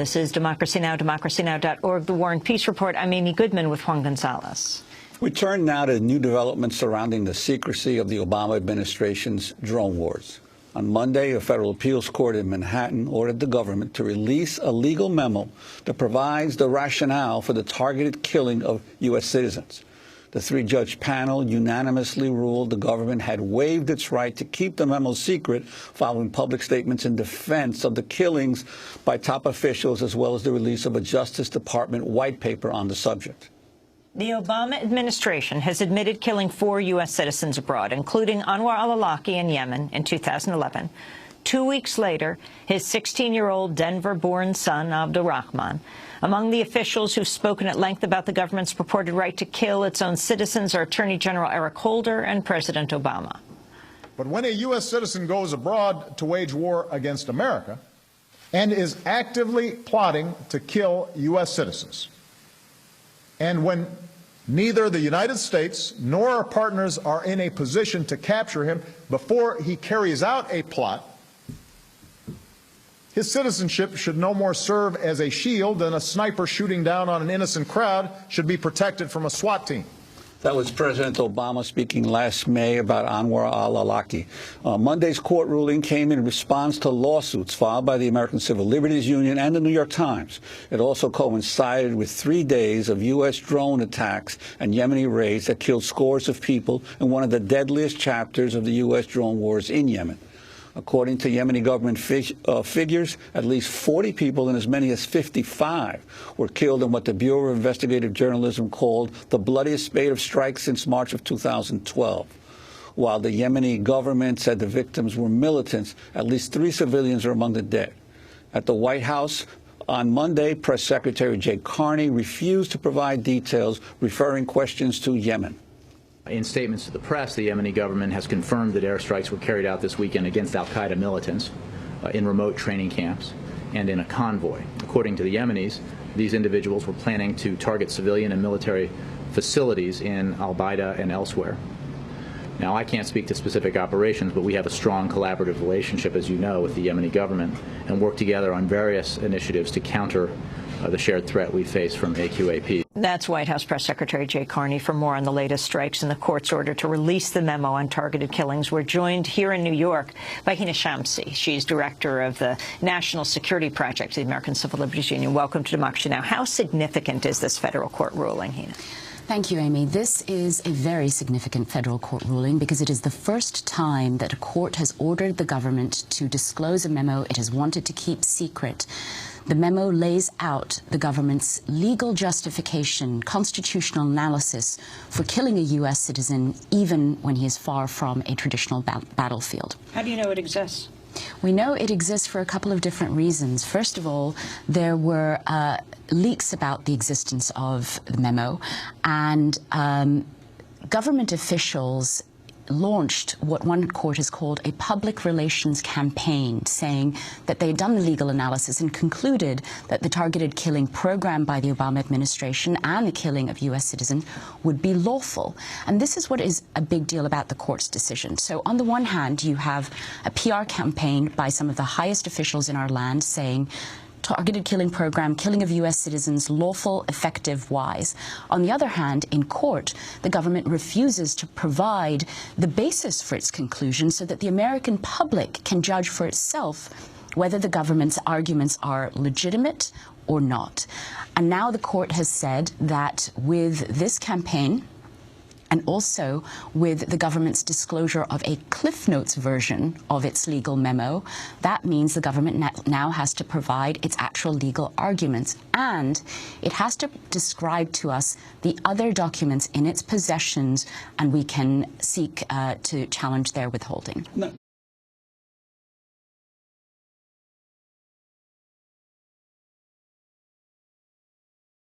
This is Democracy Now!, democracynow.org, the War and Peace Report. I'm Amy Goodman with Juan Gonzalez. We turn now to new developments surrounding the secrecy of the Obama administration's drone wars. On Monday, a federal appeals court in Manhattan ordered the government to release a legal memo that provides the rationale for the targeted killing of U.S. citizens. The three-judge panel unanimously ruled the government had waived its right to keep the memo secret following public statements in defense of the killings by top officials, as well as the release of a Justice Department white paper on the subject. The Obama administration has admitted killing 4 U.S. citizens abroad, including Anwar al-Awlaki in Yemen in 2011. 2 weeks later, his 16-year-old Denver-born son, Abdulrahman. Among the officials who've spoken at length about the government's purported right to kill its own citizens are Attorney General Eric Holder and President Obama. But when a U.S. citizen goes abroad to wage war against America and is actively plotting to kill U.S. citizens, and when neither the United States nor our partners are in a position to capture him before he carries out a plot, his citizenship should no more serve as a shield than a sniper shooting down on an innocent crowd should be protected from a SWAT team. That was President Obama speaking last May about Anwar al-Awlaki. Monday's court ruling came in response to lawsuits filed by the American Civil Liberties Union and the New York Times. It also coincided with 3 days of U.S. drone attacks and Yemeni raids that killed scores of people in one of the deadliest chapters of the U.S. drone wars in Yemen. According to Yemeni government figures, at least 40 people and as many as 55 were killed in what the Bureau of Investigative Journalism called the bloodiest spate of strikes since March of 2012. While the Yemeni government said the victims were militants, at least 3 civilians are among the dead. At the White House on Monday, Press Secretary Jay Carney refused to provide details, referring questions to Yemen. In statements to the press, the Yemeni government has confirmed that airstrikes were carried out this weekend against al-Qaeda militants in remote training camps and in a convoy. According to the Yemenis, these individuals were planning to target civilian and military facilities in al-Baida and elsewhere. Now, I can't speak to specific operations, but we have a strong collaborative relationship, as you know, with the Yemeni government and work together on various initiatives to counter the shared threat we face from AQAP. That's White House Press Secretary Jay Carney. For more on the latest strikes and the court's order to release the memo on targeted killings, we're joined here in New York by Hina Shamsi. She's director of the National Security Project, the American Civil Liberties Union. Welcome to Democracy Now! How significant is this federal court ruling, Hina? Thank you, Amy. This is a very significant federal court ruling because it is the first time that a court has ordered the government to disclose a memo it has wanted to keep secret. The memo lays out the government's legal justification, constitutional analysis for killing a U.S. citizen, even when he is far from a traditional battlefield. How do you know it exists? We know it exists for a couple of different reasons. First of all, there were leaks about the existence of the memo, and government officials launched what one court has called a public relations campaign, saying that they had done the legal analysis and concluded that the targeted killing program by the Obama administration and the killing of U.S. citizens would be lawful. And this is what is a big deal about the court's decision. So on the one hand, you have a PR campaign by some of the highest officials in our land saying, targeted killing program, killing of U.S. citizens, lawful, effective, wise. On the other hand, in court, the government refuses to provide the basis for its conclusion so that the American public can judge for itself whether the government's arguments are legitimate or not. And now the court has said that with this campaign, and also with the government's disclosure of a Cliff Notes version of its legal memo, that means the government now has to provide its actual legal arguments, and it has to describe to us the other documents in its possessions, and we can seek to challenge their withholding.